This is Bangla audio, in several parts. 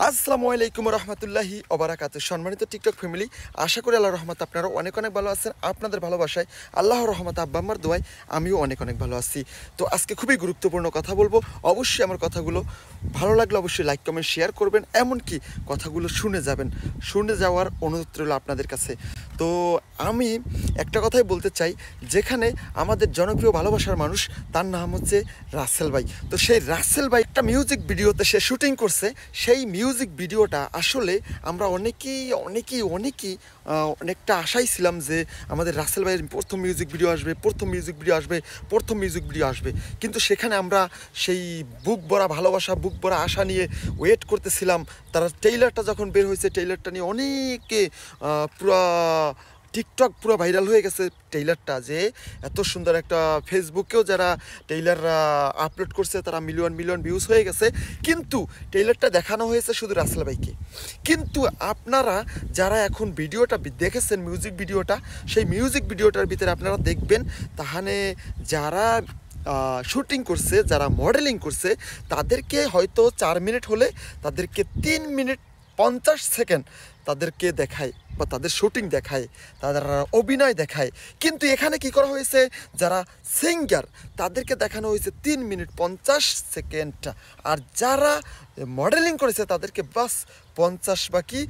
আসসালামু আলাইকুম রহমতুল্লাহি ওবারাকাতু। সম্মানিত টিকটক ফ্যামিলি, আশা করি আল্লাহর রহমত আপনারা অনেক ভালো আছেন। আপনাদের ভালোবাসায় আল্লাহর রহমত আব্বা আম্মার দোয়ায় আমিও অনেক ভালো আছি। তো আজকে খুবই গুরুত্বপূর্ণ কথা বলবো। অবশ্যই আমার কথাগুলো ভালো লাগলে অবশ্যই লাইক কমেন্ট শেয়ার করবেন, এমনকি কথাগুলো শুনে যাবেন। শুনে যাওয়ার অনুরোধ রইল আপনাদের কাছে। তো আমি একটা কথাই বলতে চাই, যেখানে আমাদের জনপ্রিয় ভালোবাসার মানুষ, তার নাম হচ্ছে রাসেল ভাই। তো সেই রাসেল ভাই একটা মিউজিক ভিডিওতে সে শুটিং করছে। সেই মিউজিক ভিডিওটা আসলে আমরা অনেকেই অনেকটা আশাই ছিলাম যে আমাদের রাসেল ভাইয়ের প্রথম মিউজিক ভিডিও আসবে। কিন্তু সেখানে আমরা সেই বুক ভরা ভালোবাসা, বুক ভরা আশা নিয়ে ওয়েট করতেছিলাম। তারা ট্রেইলারটা যখন বের হয়েছে, ট্রেইলারটা নিয়ে অনেকে পুরা টিকটক পুরো ভাইরাল হয়ে গেছে। ট্রেইলারটা যে এত সুন্দর, একটা ফেসবুকেও যারা ট্রেইলার আপলোড করছে তারা মিলিয়ন ভিউজ হয়ে গেছে। কিন্তু ট্রেইলারটা দেখানো হয়েছে শুধু রাসেল ভাইকে। কিন্তু আপনারা যারা এখন ভিডিওটা দেখেছেন, সেই মিউজিক ভিডিওটার ভিতরে আপনারা দেখবেন, তাহলে যারা শুটিং করছে, যারা মডেলিং করছে, তাদেরকে হয়তো 4 মিনিট হলে তাদেরকে 3 মিনিট 50 সেকেন্ড তাদেরকে দেখায় বা তাদের শুটিং দেখায়, তাদের অভিনয় দেখায়। কিন্তু এখানে কি করা হয়েছে, যারা সিঙ্গার তাদেরকে দেখানো হয়েছে 3 মিনিট 50 সেকেন্ড, আর যারা মডেলিং করেছে তাদেরকে বাস 50 বাকি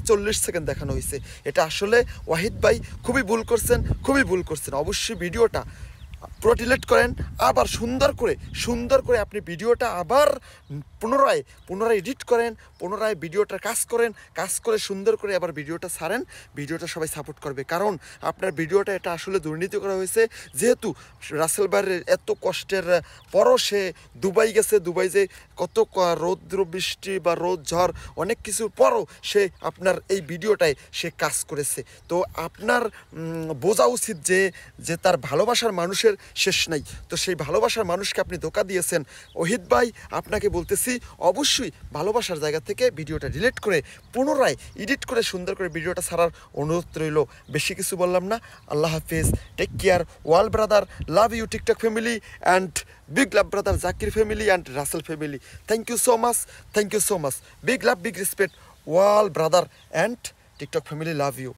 40 সেকেন্ড দেখানো হয়েছে। এটা আসলে ওয়াহিদ ভাই খুবই ভুল করছেন। অবশ্যই ভিডিওটা পুরো ডিলিট করেন, আবার সুন্দর করে আপনি ভিডিওটা আবার পুনরায় এডিট করেন, পুনরায় ভিডিওটার কাজ করে সুন্দর করে আবার ভিডিওটা ছাড়েন। ভিডিওটা সবাই সাপোর্ট করবে, কারণ আপনার ভিডিওটা এটা আসলে দুর্নীতি করা হয়েছে। যেহেতু রাসেল ভাইয়ের এত কষ্টের পরও সে দুবাই গেছে, দুবাই যে কত রৌদ্র বৃষ্টি বা রোদ ঝড় অনেক কিছুর পরও সে আপনার এই ভিডিওটায় সে কাজ করেছে। তো আপনার বোঝা উচিত যে তার ভালোবাসার মানুষের শেষ নাই। তো সেই ভালোবাসার মানুষকে আপনি ধোঁকা দিয়েছেন। ওহিদ ভাই, আপনাকে বলতেছি, অবশ্যই ভালোবাসার জায়গা থেকে ভিডিওটা ডিলিট করে পুনরায় এডিট করে সুন্দর করে ভিডিওটা ছাড়ার অনুরোধ রইল। বেশি কিছু বললাম না। আল্লাহ হাফেজ, টেক কেয়ার, ওয়াল brother, love you TikTok family and big love brother Zakir family and Rasel family. Thank you so much, big love, big respect, ওয়াল brother and TikTok family, love you.